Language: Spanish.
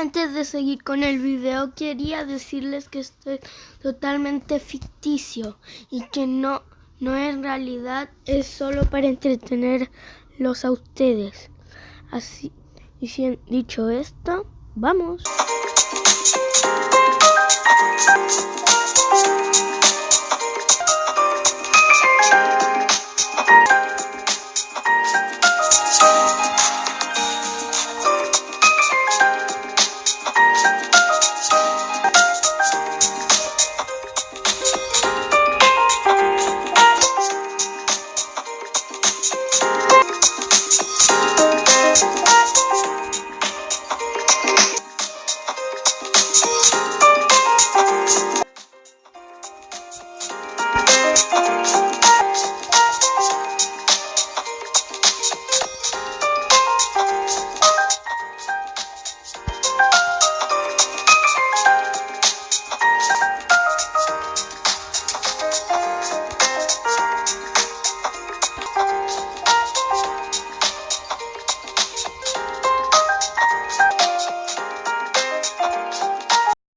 Antes de seguir con el video, quería decirles que esto es totalmente ficticio y que no es realidad, es solo para entretenerlos a ustedes. Así, dicho esto, ¡vamos!